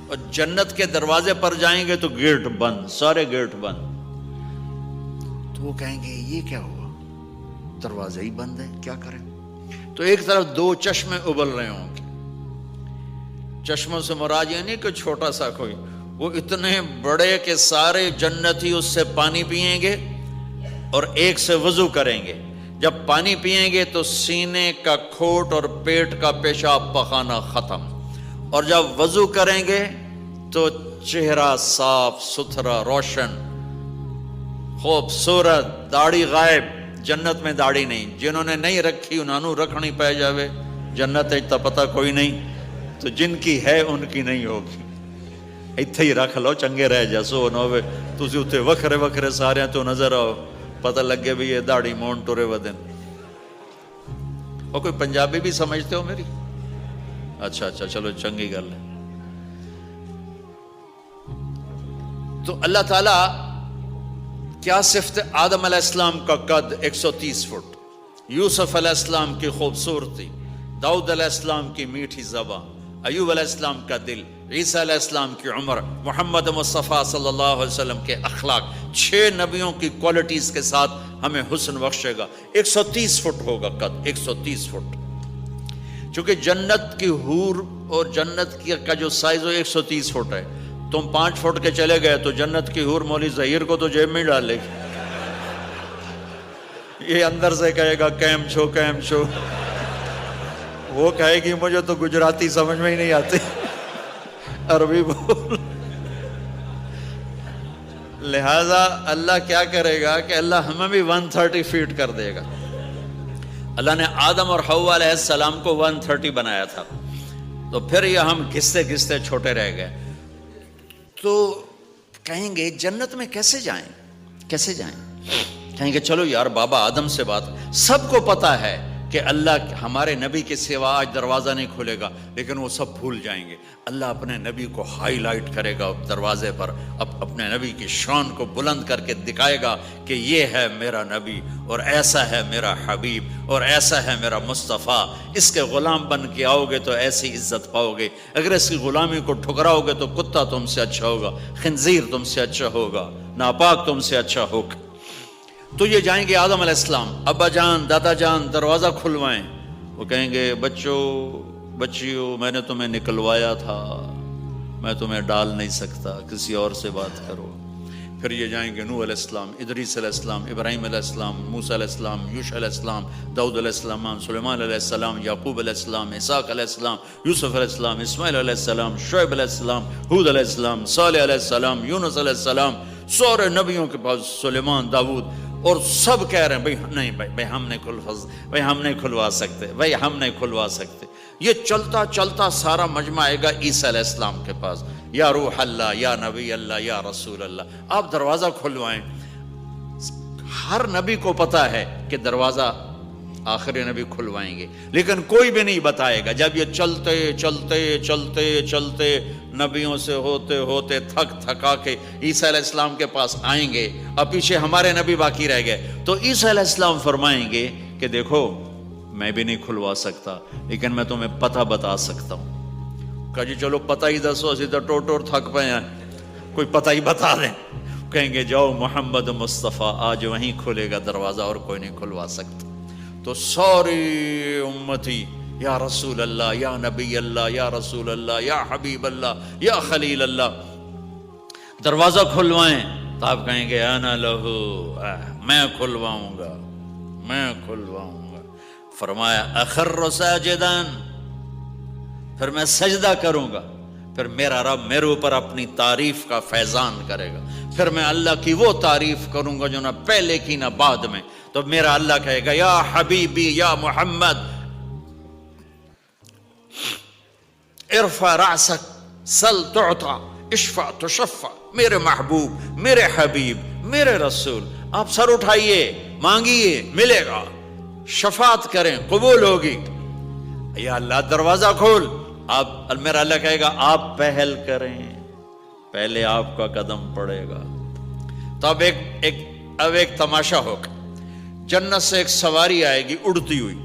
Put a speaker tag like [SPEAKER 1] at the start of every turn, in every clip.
[SPEAKER 1] اور جنت کے دروازے پر جائیں گے تو گیٹ بند، سارے گیٹ بند. تو وہ کہیں گے یہ کیا ہوا، دروازے ہی بند ہے، کیا کریں. تو ایک طرف دو چشمے ابل رہے ہوں گے. چشموں سے مراد یہ نہیں کہ چھوٹا سا کوئی، وہ اتنے بڑے کہ سارے جنتی اس سے پانی پئیں گے اور ایک سے وضو کریں گے. جب پانی پئیں گے تو سینے کا کھوٹ اور پیٹ کا پیشاب پخانا ختم، اور جب وضو کریں گے تو چہرہ صاف ستھرا روشن خوبصورت، داڑھی غائب. جنت میں داڑھی نہیں، جنہوں نے نہیں رکھی انہوں نے رکھنی پہ جاوے. جنت تا پتہ کوئی نہیں، تو جن کی ہے ان کی نہیں ہوگی. اتھے ہی رکھ لو چنگے رہ جاسو نہ ہوئے تسی اتھے وکھرے وکھرے سارے تو نظر آؤ، پتہ لگے بھی یہ داڑھی مون ٹورے ودن. اور کوئی پنجابی بھی سمجھتے ہو میری؟ اچھا چلو چنگی گل ہے. تو اللہ تعالیٰ کیا صفت آدم علیہ السلام کا قد 130 فٹ، یوسف علیہ السلام کی خوبصورتی، داؤد علیہ السلام کی میٹھی زبان، ایوب علیہ السلام کا دل، عیسیٰ علیہ السلام کی عمر، محمد مصطفیٰ صلی اللہ علیہ وسلم کے اخلاق، 6 نبیوں کی کوالٹیز کے ساتھ ہمیں حسن بخشے گا. 130 فٹ ہوگا قد، 130 فٹ. چونکہ جنت کی حور اور جنت کا جو سائز ہو 130 فٹ ہے. تم 5 فٹ کے چلے گئے تو جنت کی حور مولی ظہیر کو تو جیب میں ڈال لے گی. یہ اندر سے کہے گا کیم چھو. وہ کہے گی مجھے تو گجراتی سمجھ میں ہی نہیں آتی، عربی بول. لہذا اللہ کیا کرے گا کہ اللہ ہمیں بھی 130 فیٹ کر دے گا. اللہ نے آدم اور حوا علیہ السلام کو 130 بنایا تھا، تو پھر یہ ہم گھستے گھستے چھوٹے رہ گئے. تو کہیں گے جنت میں کیسے جائیں. کہیں گے چلو یار بابا آدم سے بات. سب کو پتا ہے کہ اللہ ہمارے نبی کے سوا آج دروازہ نہیں کھلے گا، لیکن وہ سب بھول جائیں گے. اللہ اپنے نبی کو ہائی لائٹ کرے گا دروازے پر، اپنے نبی کی شان کو بلند کر کے دکھائے گا کہ یہ ہے میرا نبی، اور ایسا ہے میرا حبیب، اور ایسا ہے میرا مصطفیٰ. اس کے غلام بن کے آؤ گے تو ایسی عزت پاؤ گے. اگر اس کی غلامی کو ٹھکراؤ گے تو کتا تم سے اچھا ہوگا، خنزیر تم سے اچھا ہوگا، ناپاک تم سے اچھا ہوگا. تو یہ جائیں گے آدم علیہ السلام، ابا جان دادا جان دروازہ کھلوائیں. وہ کہیں گے بچیو میں نے تمہیں نکلوایا تھا، میں تمہیں ڈال نہیں سکتا، کسی اور سے بات کرو. پھر یہ جائیں گے نوح علیہ السلام، ادریس علیہ السلام، ابراہیم علیہ السلام، موسیٰ علیہ السلام، یوشع علیہ السلام، داؤد علیہ السلام، سلیمان علیہ السلام، یعقوب علیہ السلام، اسحاق علیہ السلام، یوسف علیہ السلام، اسماعیل علیہ السلام، شعیب علیہ السلام، ہود علیہ السلام، صالح علیہ السلام، یونس علیہ السلام. سارے نبیوں کے پاس سلیمان، داؤد، اور سب کہہ رہے ہیں بھائی ہم نہیں کھلوا سکتے. یہ چلتا چلتا سارا مجمع آئے گا عیسیٰ علیہ السلام کے پاس. یا روح اللہ، یا نبی اللہ، یا رسول اللہ، آپ دروازہ کھلوائیں. ہر نبی کو پتا ہے کہ دروازہ آخری نبی کھلوائیں گے، لیکن کوئی بھی نہیں بتائے گا. جب یہ چلتے چلتے چلتے چلتے نبیوں سے ہوتے ہوتے تھکا کے عیسیٰ علیہ السلام کے پاس آئیں گے، اب پیچھے ہمارے نبی باقی رہ گئے، تو عیسیٰ علیہ السلام فرمائیں گے کہ دیکھو میں بھی نہیں کھلوا سکتا، لیکن میں تمہیں پتہ بتا سکتا ہوں. کہا جی چلو پتہ ہی دسو، اسی تو ٹور تھک پے ہیں، کوئی پتہ ہی بتا دیں. کہیں گے جاؤ محمد مصطفیٰ، آج وہیں کھلے گا دروازہ اور کوئی نہیں کھلوا سکتا. تو ساری امتی یا رسول اللہ، یا نبی اللہ، یا رسول اللہ، یا حبیب اللہ، یا خلیل اللہ، دروازہ کھلوائیں. تو آپ کہیں گے انا لہو، میں کھلواؤں گا. فرمایا اخر ساجدان، پھر میں سجدہ کروں گا، پھر میرا رب میرے اوپر اپنی تعریف کا فیضان کرے گا. پھر میں اللہ کی وہ تعریف کروں گا جو نہ پہلے کی نہ بعد میں. تو میرا اللہ کہے گا یا حبیبی یا محمد ارفع رأسک سل تعطا اشفع تشفع. میرے محبوب، میرے حبیب، میرے رسول، آپ سر اٹھائیے، مانگیے، ملے گا. شفاعت کریں، قبول ہوگی. یا اللہ دروازہ کھول. آپ میرا اللہ کہے گا آپ پہل کریں، پہلے آپ کا قدم پڑے گا. تو اب ایک تماشا ہوگا. جنت سے ایک سواری آئے گی اڑتی ہوئی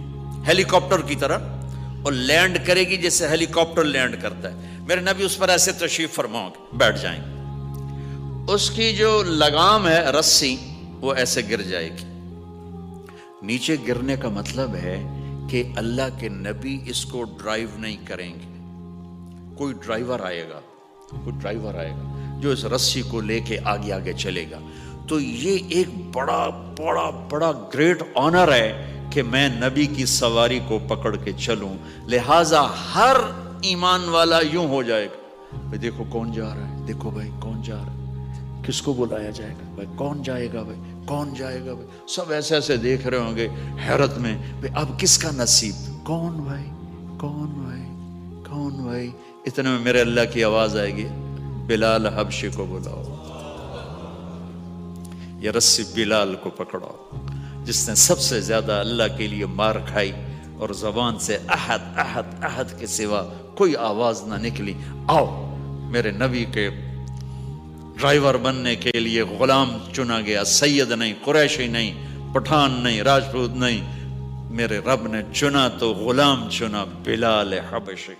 [SPEAKER 1] ہیلی کاپٹر کی طرح، اور لینڈ کرے گی جیسے ہیلی کاپٹر لینڈ کرتا ہے. میرے نبی اس پر ایسے تشریف فرماؤ بیٹھ جائیں گے، اس کی جو لگام ہے رسی وہ ایسے گر جائے گی۔ نیچے گرنے کا مطلب ہے کہ اللہ کے نبی اس کو ڈرائیو نہیں کریں گے، کوئی ڈرائیور آئے گا جو اس رسی کو لے کے آگے آگے چلے گا۔ تو یہ ایک بڑا بڑا بڑا گریٹ آنر ہے کہ میں نبی کی سواری کو پکڑ کے چلوں، لہٰذا ہر ایمان والا یوں ہو جائے گا، بھائی دیکھو کون جا رہا ہے، دیکھو بھائی کون جا رہا ہے، کس کو بلایا جائے گا، بھائی کون جائے گا، بھائی کون جائے گا، بھائی سب ایسے ایسے دیکھ رہے ہوں گے حیرت میں، بھائی اب کس کا نصیب، کون بھائی کون بھائی کون بھائی۔ اتنے میں میرے اللہ کی آواز آئے گی، بلال حبشی کو بلاؤ۔ یہ رسی بلال کو پکڑاؤ، جس نے سب سے زیادہ اللہ کے لیے مار کھائی اور زبان سے احد احد احد کے سوا کوئی آواز نہ نکلی۔ آؤ، میرے نبی کے ڈرائیور بننے کے لیے غلام چنا گیا، سید نہیں، قریشی نہیں، پٹھان نہیں، راجپوت نہیں، میرے رب نے چنا تو غلام چنا، بلال حبشی۔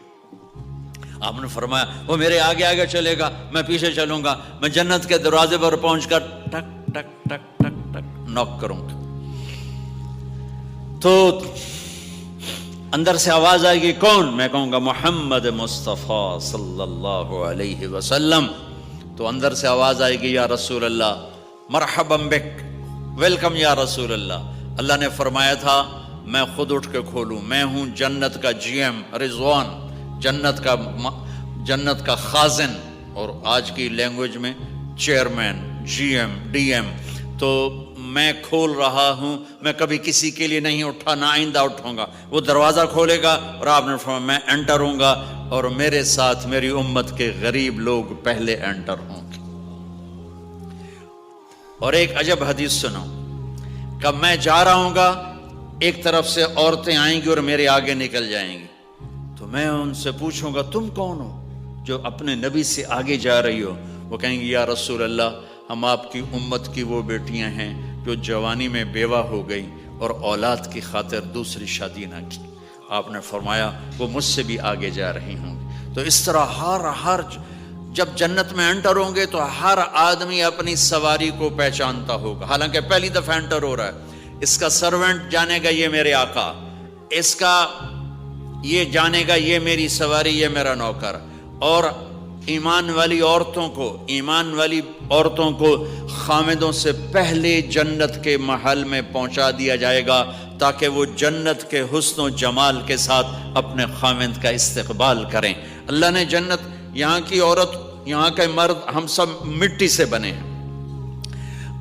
[SPEAKER 1] آپ نے فرمایا وہ میرے آگے آگے چلے گا، میں پیچھے چلوں گا، میں جنت کے دروازے پر پہنچ کر ٹک ٹک ٹک ٹک ٹک نوک کروں گا، تو اندر سے آواز آئے گی، کون؟ میں کہوں گا محمد مصطفیٰ صلی اللہ علیہ وسلم۔ تو اندر سے آواز آئے گی، یا رسول اللہ مرحبا بک، ویلکم یا رسول اللہ۔ اللہ نے فرمایا تھا میں خود اٹھ کے کھولوں، میں ہوں جنت کا جی ایم رضوان، جنت کا خازن، اور آج کی لینگویج میں chairman, G M, D M. تو میں کھول رہا ہوں، میں کبھی کسی کے لیے نہیں اٹھا، نہ آئندہ اٹھوں گا۔ وہ دروازہ کھولے گا اور آپ نے فرمایا میں انٹر ہوں گا، اور میرے ساتھ میری امت کے غریب لوگ پہلے انٹر ہوں گے۔ اور ایک عجب حدیث سنو، کہ میں جا رہا ہوں گا، ایک طرف سے عورتیں آئیں گی اور میرے آگے نکل جائیں گی، تو میں ان سے پوچھوں گا تم کون ہو جو اپنے نبی سے آگے جا رہی ہو؟ وہ کہیں گے یا رسول اللہ ہم آپ کی امت کی وہ بیٹیاں ہیں جو جوانی میں بیوہ ہو گئی اور اولاد کی خاطر دوسری شادی نہ کی۔ آپ نے فرمایا وہ مجھ سے بھی آگے جا رہی ہوں گی۔ تو اس طرح ہر جب جنت میں انٹر ہوں گے تو ہر آدمی اپنی سواری کو پہچانتا ہوگا، حالانکہ پہلی دفعہ انٹر ہو رہا ہے۔ اس کا سرونٹ جانے گا یہ میرے آقا، اس کا یہ جانے گا یہ میری سواری، یہ میرا نوکر۔ اور ایمان والی عورتوں کو خامدوں سے پہلے جنت کے محل میں پہنچا دیا جائے گا، تاکہ وہ جنت کے حسن و جمال کے ساتھ اپنے خامد کا استقبال کریں۔ اللہ نے جنت، یہاں کی عورت، یہاں کے مرد، ہم سب مٹی سے بنے ہیں۔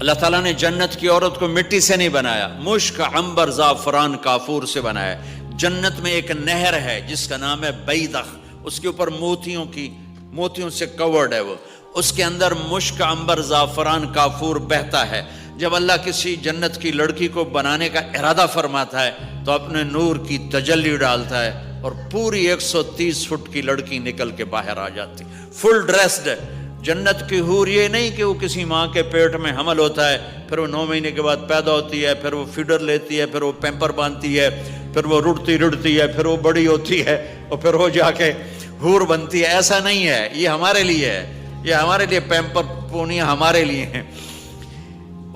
[SPEAKER 1] اللہ تعالیٰ نے جنت کی عورت کو مٹی سے نہیں بنایا، مشک، عنبر، زعفران، کافور سے بنایا۔ جنت میں ایک نہر ہے جس کا نام ہے بیضخ، اس کے اوپر موتیوں سے کورڈ ہے، وہ اس کے اندر مشک، عنبر، زعفران، کافور بہتا ہے۔ جب اللہ کسی جنت کی لڑکی کو بنانے کا ارادہ فرماتا ہے تو اپنے نور کی تجلی ڈالتا ہے اور پوری 130 فٹ کی لڑکی نکل کے باہر آ جاتی، فل ڈریسڈ ہے۔ جنت کی حور یہ نہیں کہ وہ کسی ماں کے پیٹ میں حمل ہوتا ہے، پھر وہ 9 مہینے کے بعد پیدا ہوتی ہے، پھر وہ فیڈر لیتی ہے، پھر وہ پیمپر باندھتی ہے، پھر وہ رڑتی ہے، پھر وہ بڑی ہوتی ہے اور پھر وہ جا کے حور بنتی ہے۔ ایسا نہیں ہے، یہ ہمارے لیے ہے، یہ ہمارے لیے پیمپر پونیاں ہمارے لیے ہیں۔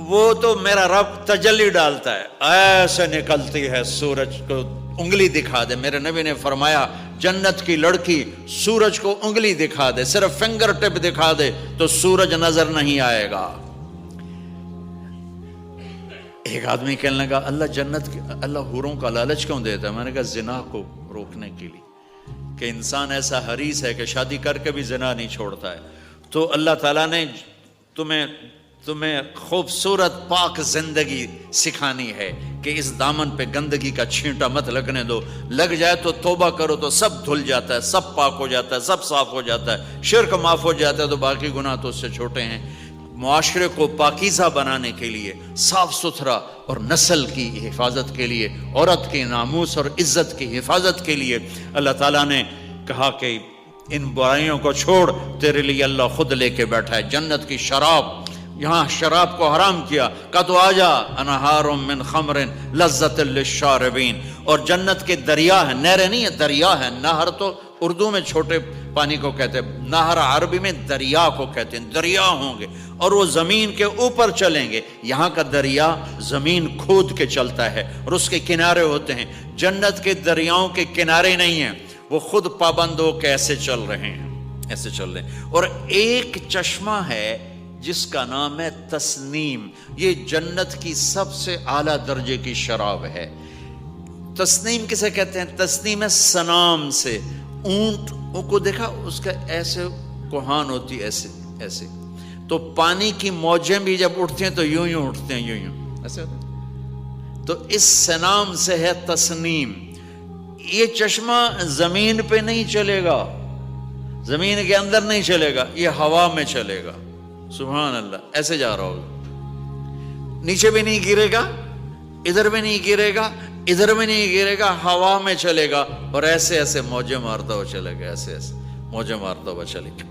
[SPEAKER 1] وہ تو میرا رب تجلی ڈالتا ہے، ایسے نکلتی ہے، سورج کو انگلی دکھا دے۔ میرے نبی نے فرمایا جنت کی لڑکی سورج کو انگلی دکھا دے، صرف فنگر ٹپ دکھا دے تو سورج نظر نہیں آئے گا۔ ایک آدمی کہنے لگا اللہ حوروں کا لالچ کیوں دیتا ہے؟ میں نے کہا زنا کو روکنے کے لیے، کہ انسان ایسا حریص ہے کہ شادی کر کے بھی زنا نہیں چھوڑتا ہے۔ تو اللہ تعالیٰ نے تمہیں خوبصورت پاک زندگی سکھانی ہے کہ اس دامن پہ گندگی کا چھینٹا مت لگنے دو، لگ جائے تو توبہ کرو تو سب دھل جاتا ہے، سب پاک ہو جاتا ہے، سب صاف ہو جاتا ہے، شرک معاف ہو جاتا ہے، تو باقی گناہ تو اس سے چھوٹے ہیں۔ معاشرے کو پاکیزہ بنانے کے لیے، صاف ستھرا، اور نسل کی حفاظت کے لیے، عورت کے ناموس اور عزت کی حفاظت کے لیے اللہ تعالیٰ نے کہا کہ ان برائیوں کو چھوڑ، تیرے لیے اللہ خود لے کے بیٹھا ہے جنت کی شراب۔ یہاں شراب کو حرام کیا، کہا تو آجا انہار من خمر لذت للشاربین۔ اور جنت کے دریا ہیں، نہریں نہیں ہیں، دریا ہیں۔ نہر تو اردو میں چھوٹے پانی کو کہتے ہیں، نہر عربی میں دریا کو کہتے ہیں، دریا ہوں گے اور وہ زمین کے اوپر چلیں گے. یہاں کا دریا زمین کھود کے چلتا ہے اور اس کے کنارے ہوتے ہیں. جنت کے دریاؤں کے کنارے نہیں ہیں، وہ خود پابند ہو کے ایسے چل رہے ہیں، ایسے چل رہے ہیں. اور ایک چشمہ ہے جس کا نام ہے تسنیم. یہ جنت کی سب سے اعلیٰ درجے کی شراب ہے. تسنیم کسے کہتے ہیں؟ تسنیم ہے سنام سے. اونٹ کو دیکھا، اس کا ایسے کوہان ہوتی ایسے ایسے، تو پانی کی موجیں بھی جب اٹھتی ہیں تو یوں یوں اٹھتے ہیں، یوں یوں ایسے ہوتے ہیں. تو اس سنام سے ہے تسنیم. یہ چشمہ زمین پہ نہیں چلے گا، زمین کے اندر نہیں چلے گا، یہ ہوا میں چلے گا. سبحان اللہ. ایسے جا رہا ہوگا، نیچے بھی نہیں گرے گا، ادھر بھی نہیں گرے گا، ادھر بھی نہیں گرے گا، ہوا میں چلے گا اور ایسے ایسے موجیں مارتا ہوا چلے گا، ایسے ایسے موجیں مارتا ہوا چلے گا.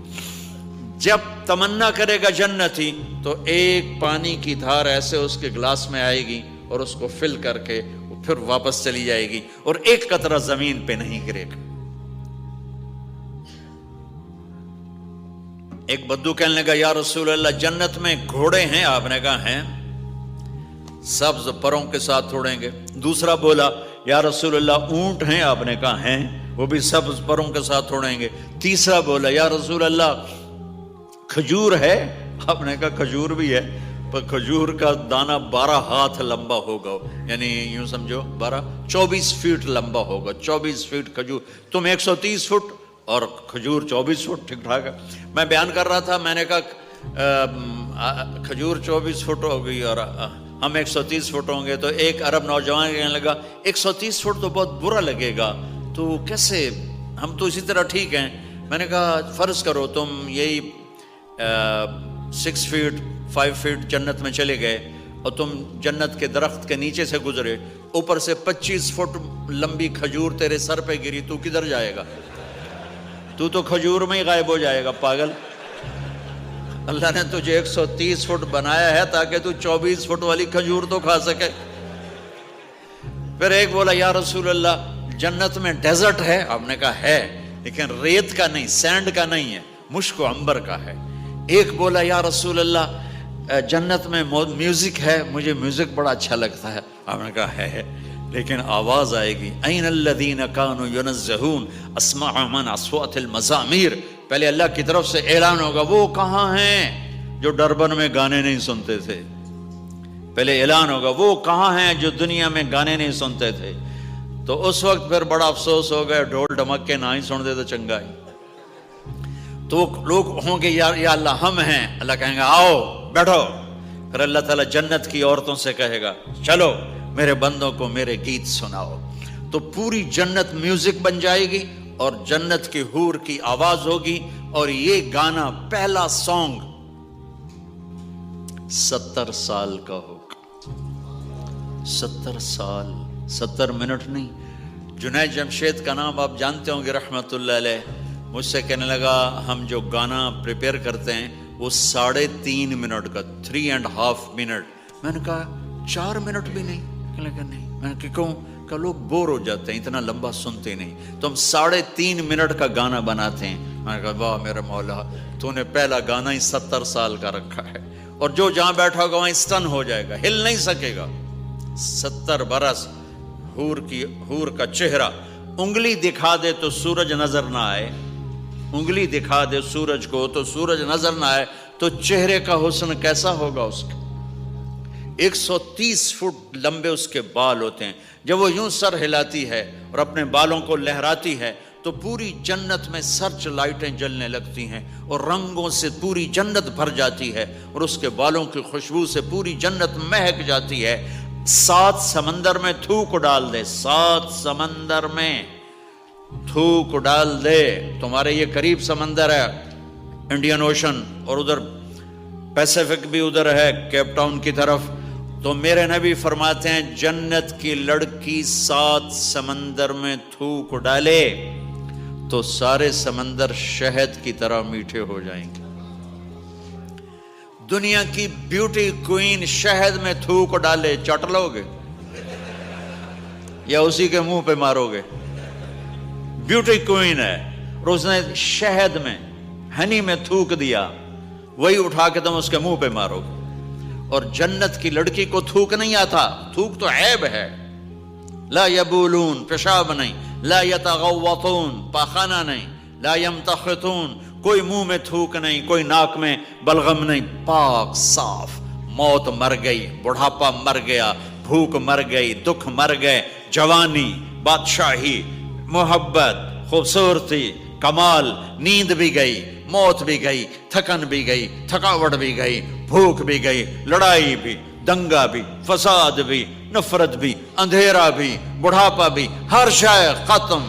[SPEAKER 1] جب تمنا کرے گا جنتی تو ایک پانی کی دھار ایسے اس کے گلاس میں آئے گی اور اس کو فل کر کے وہ پھر واپس چلی جائے گی اور ایک قطرہ زمین پہ نہیں گرے گا. ایک بدو کہنے لگا یا رسول اللہ جنت میں گھوڑے ہیں؟ آپ نے کہا ہیں، سبز پروں کے ساتھ اڑیں گے. دوسرا بولا یا رسول اللہ اونٹ ہیں؟ آپ نے کہا ہیں، وہ بھی سبز پروں کے ساتھ اڑیں گے. تیسرا بولا یا رسول اللہ کھجور ہے؟ آپ نے کہا کھجور بھی ہے، پر کھجور کا دانہ 12 ہاتھ لمبا ہوگا، یعنی یوں سمجھو 24 فٹ لمبا ہوگا. 24 فٹ کھجور، تم 130 فٹ اور کھجور 24 فٹ. ٹھیک ٹھاک ہے. میں بیان کر رہا تھا، میں نے کہا کھجور 24 فٹ ہوگی اور ہم 130 فٹ ہوں گے. تو ایک عرب نوجوان کہنے لگا 130 فٹ تو بہت برا لگے گا، تو کیسے، ہم تو اسی طرح ٹھیک ہیں. میں نے کہا فرض کرو تم یہی 6 فٹ 5 فٹ جنت میں چلے گئے اور تم جنت کے درخت کے نیچے سے گزرے، اوپر سے 25 فٹ لمبی کھجور تیرے سر پہ گری، تو کدھر جائے گا؟ تو کھجور میں ہی غائب ہو جائے گا پاگل. اللہ نے تجھے 130 فٹ بنایا ہے تاکہ تو 24 فٹ والی کھجور تو کھا سکے. پھر ایک بولا یا رسول اللہ جنت میں ڈیزرٹ ہے؟ آپ نے کہا ہے، لیکن ریت کا نہیں، سینڈ کا نہیں ہے، مشک و عنبر کا ہے. ایک بولا یا رسول اللہ جنت میں میوزک ہے؟ مجھے میوزک بڑا اچھا لگتا ہے. آپ نے کہا ہے، لیکن آواز آئے گی این الذین کانوا ینزہون اسمع من اصوات المزامیر. پہلے اللہ کی طرف سے اعلان ہوگا وہ کہاں ہیں جو ڈربن میں گانے نہیں سنتے تھے. پہلے اعلان ہوگا وہ کہاں ہیں جو دنیا میں گانے نہیں سنتے تھے. تو اس وقت پھر بڑا افسوس ہوگا، ڈھول ڈھمک کے نہ ہی سن دے تو چنگا ہی. تو لوگ ہوں گے یا اللہ ہم ہیں. اللہ کہیں گا آؤ بیٹھو. پھر اللہ تعالیٰ جنت کی عورتوں سے کہے گا چلو میرے بندوں کو میرے گیت سناؤ. تو پوری جنت میوزک بن جائے گی اور جنت کی حور کی آواز ہوگی. اور یہ گانا پہلا سانگ 70 سال کا ہوگا. 70 سال، 70 منٹ نہیں. جنید جمشید کا نام آپ جانتے ہوں گے رحمت اللہ علیہ. مجھ سے کہنے لگا ہم جو گانا پریپیئر کرتے ہیں وہ 3.5 منٹ کا، 3.5 منٹ. میں نے کہا 4 منٹ بھی نہیں؟ کہنے لگا نہیں. میں نے کہا کیوں؟ کہ لوگ بور ہو جاتے ہیں، اتنا لمبا سنتے نہیں. تو ہم 3.5 منٹ کا گانا بناتے ہیں. میں نے کہا واہ میرا مولا، تو نے پہلا گانا ہی 70 سال کا رکھا ہے. اور جو جہاں بیٹھا ہوگا وہیں اسٹن ہو جائے گا، ہل نہیں سکے گا. 70 برس حور کا چہرہ. انگلی دکھا دے تو سورج نظر نہ آئے، انگلی دکھا دے سورج کو تو سورج نظر نہ آئے، تو چہرے کا حسن کیسا ہوگا اس کا. 130 فٹ لمبے اس کے بال ہوتے ہیں. جب وہ یوں سر ہلاتی ہے اور اپنے بالوں کو لہراتی ہے تو پوری جنت میں سرچ لائٹیں جلنے لگتی ہیں اور رنگوں سے پوری جنت بھر جاتی ہے اور اس کے بالوں کی خوشبو سے پوری جنت مہک جاتی ہے. 7 سمندر میں تھوک ڈال دے، 7 سمندر میں تھوک ڈال دے. تمہارے یہ قریب سمندر ہے انڈین اوشن، اور ادھر پیسیفک بھی ادھر ہے کیپ ٹاؤن کی طرف. تو میرے نبی فرماتے ہیں جنت کی لڑکی 7 سمندر میں تھوک ڈالے تو سارے سمندر شہد کی طرح میٹھے ہو جائیں گے. دنیا کی بیوٹی کوئین شہد میں تھوک ڈالے، چٹ لو گے یا اسی کے منہ پہ مارو گے؟ بیوٹی کوئین ہے اور اس نے شہد میں ہنی میں تھوک دیا، وہی اٹھا کے تم اس کے منہ پہ مارو گے۔ اور جنت کی لڑکی کو تھوک نہیں آتا، تھوک تو عیب ہے، لا یبولون پیشاب نہیں، لا یتغوطون پاخانہ نہیں، لا یمتخطون کوئی منہ میں تھوک نہیں، کوئی ناک میں بلغم نہیں، پاک صاف۔ موت مر گئی، بڑھاپا مر گیا، بھوک مر گئی، دکھ مر گئے، جوانی، بادشاہی، محبت، خوبصورتی، کمال، نیند بھی گئی، موت بھی گئی، تھکن بھی گئی، تھکاوٹ بھی گئی، بھوک بھی گئی، لڑائی بھی، دنگا بھی، فساد بھی، نفرت بھی، اندھیرا بھی، بڑھاپا بھی، ہر شے ختم۔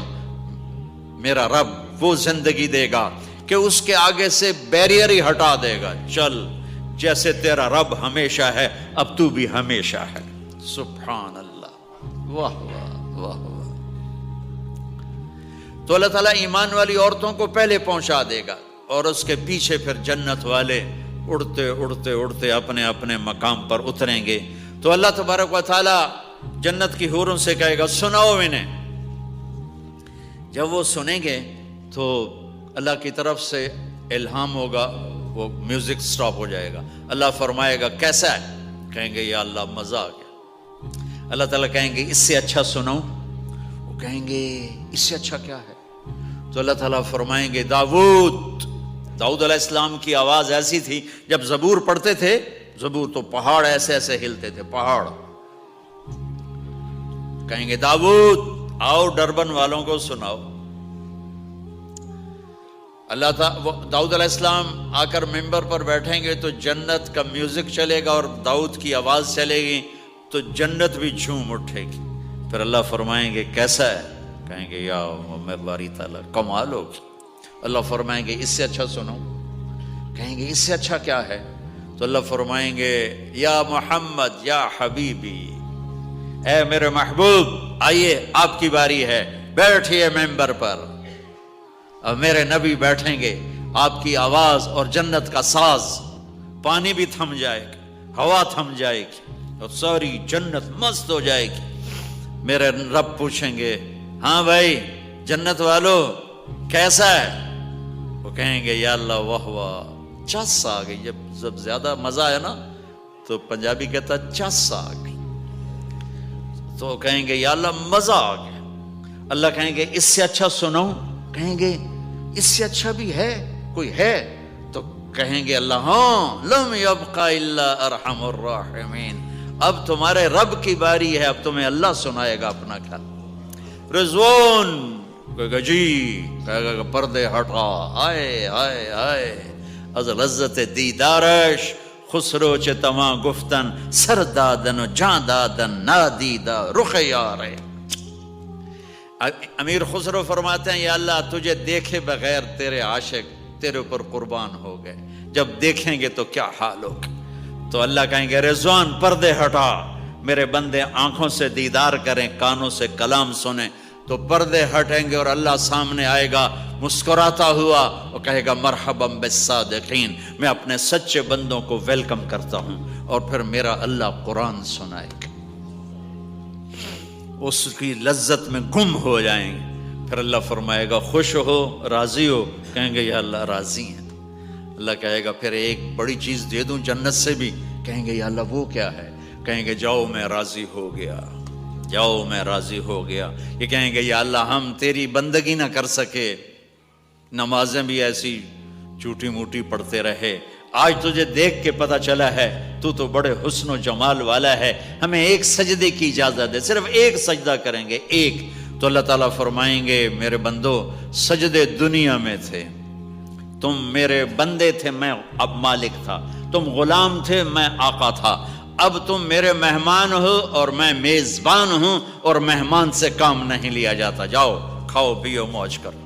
[SPEAKER 1] میرا رب وہ زندگی دے گا کہ اس کے آگے سے بیریئر ہی ہٹا دے گا، چل جیسے تیرا رب ہمیشہ ہے اب تو بھی ہمیشہ ہے۔ سبحان اللہ، واہ واہ واہ واہ۔ تو اللہ تعالیٰ ایمان والی عورتوں کو پہلے پہنچا دے گا اور اس کے پیچھے پھر جنت والے اڑتے اڑتے اڑتے اپنے اپنے مقام پر اتریں گے۔ تو اللہ تبارک و تعالیٰ جنت کی حوروں سے کہے گا سناؤ انہیں۔ جب وہ سنیں گے تو اللہ کی طرف سے الہام ہوگا، وہ میوزک سٹاپ ہو جائے گا، اللہ فرمائے گا کیسا ہے؟ کہیں گے یا اللہ مزہ آ گیا۔ اللہ تعالیٰ کہیں گے اس سے اچھا سناؤں؟ وہ کہیں گے اس سے اچھا کیا ہے؟ تو اللہ تعالیٰ فرمائیں گے داؤد علیہ السلام کی آواز ایسی تھی، جب زبور پڑھتے تھے، زبور تو پہاڑ ایسے ایسے ہلتے تھے، پہاڑ۔ کہیں گے داؤد آؤ ڈربن والوں کو سناؤ۔ اللہ تعالیٰ داؤد علیہ السلام آ کر ممبر پر بیٹھیں گے تو جنت کا میوزک چلے گا اور داؤد کی آواز چلے گی تو جنت بھی جھوم اٹھے گی۔ پھر اللہ فرمائیں گے کیسا ہے؟ کہیں گے یا میں باری تعالیٰ کمال ہوگی۔ اللہ فرمائیں گے اس سے اچھا سنو؟ کہیں گے اس سے اچھا کیا ہے؟ تو اللہ فرمائیں گے یا محمد یا حبیبی، اے میرے محبوب آئیے آپ کی باری ہے، بیٹھیے ممبر پر۔ اب میرے نبی بیٹھیں گے، آپ کی آواز اور جنت کا ساز، پانی بھی تھم جائے گا، ہوا تھم جائے گی اور ساری جنت مست ہو جائے گی۔ میرے رب پوچھیں گے ہاں بھائی جنت والو کیسا ہے؟ وہ کہیں گے یا اللہ واہ واہ، چس آ گئی۔ جب زیادہ مزہ ہے نا تو پنجابی کہتا چس آ گئی، تو کہیں گے یا اللہ مزہ آ گیا۔ اللہ کہیں گے اس سے اچھا سنو؟ کہیں گے اس سے اچھا بھی ہے کوئی ہے؟ تو کہیں گے اللہ ہاں لم یبقى الا ارحم الراحمین، اب تمہارے رب کی باری ہے، اب تمہیں اللہ سنائے گا اپنا خیال۔ رضوان کہے گا جی، کہے گا پردے ہٹا، آئے آئے آئے از لذت دیدارش خسرو چه تما گفتن سر دادن و جان دادن نادیدہ رخ یارے۔ امیر خسرو فرماتے ہیں یا اللہ تجھے دیکھے بغیر تیرے عاشق تیرے اوپر قربان ہو گئے، جب دیکھیں گے تو کیا حال ہوگا؟ تو اللہ کہیں گے رضوان پردے ہٹا، میرے بندے آنکھوں سے دیدار کریں، کانوں سے کلام سنیں، تو پردے ہٹیں گے اور اللہ سامنے آئے گا مسکراتا ہوا اور کہے گا مرحبا بالصادقین، میں اپنے سچے بندوں کو ویلکم کرتا ہوں۔ اور پھر میرا اللہ قرآن سنائے گا، اس کی لذت میں گم ہو جائیں گے۔ پھر اللہ فرمائے گا خوش ہو، راضی ہو؟ کہیں گے یا اللہ راضی ہیں۔ اللہ کہے گا پھر ایک بڑی چیز دے دوں جنت سے بھی؟ کہیں گے یا اللہ وہ کیا ہے؟ کہیں گے جاؤ میں راضی ہو گیا، جاؤ میں راضی ہو گیا۔ یہ کہیں گے یا اللہ ہم تیری بندگی نہ کر سکے، نمازیں بھی ایسی چوٹی موٹی پڑھتے رہے، آج تجھے دیکھ کے پتہ چلا ہے تو بڑے حسن و جمال والا ہے، ہمیں ایک سجدے کی اجازت دے، صرف ایک سجدہ کریں گے، ایک۔ تو اللہ تعالیٰ فرمائیں گے میرے بندو سجدے دنیا میں تھے، تم میرے بندے تھے، میں اب مالک تھا، تم غلام تھے، میں آقا تھا، اب تم میرے مہمان ہو اور میں میزبان ہوں، اور مہمان سے کام نہیں لیا جاتا، جاؤ کھاؤ پیو موج کرو۔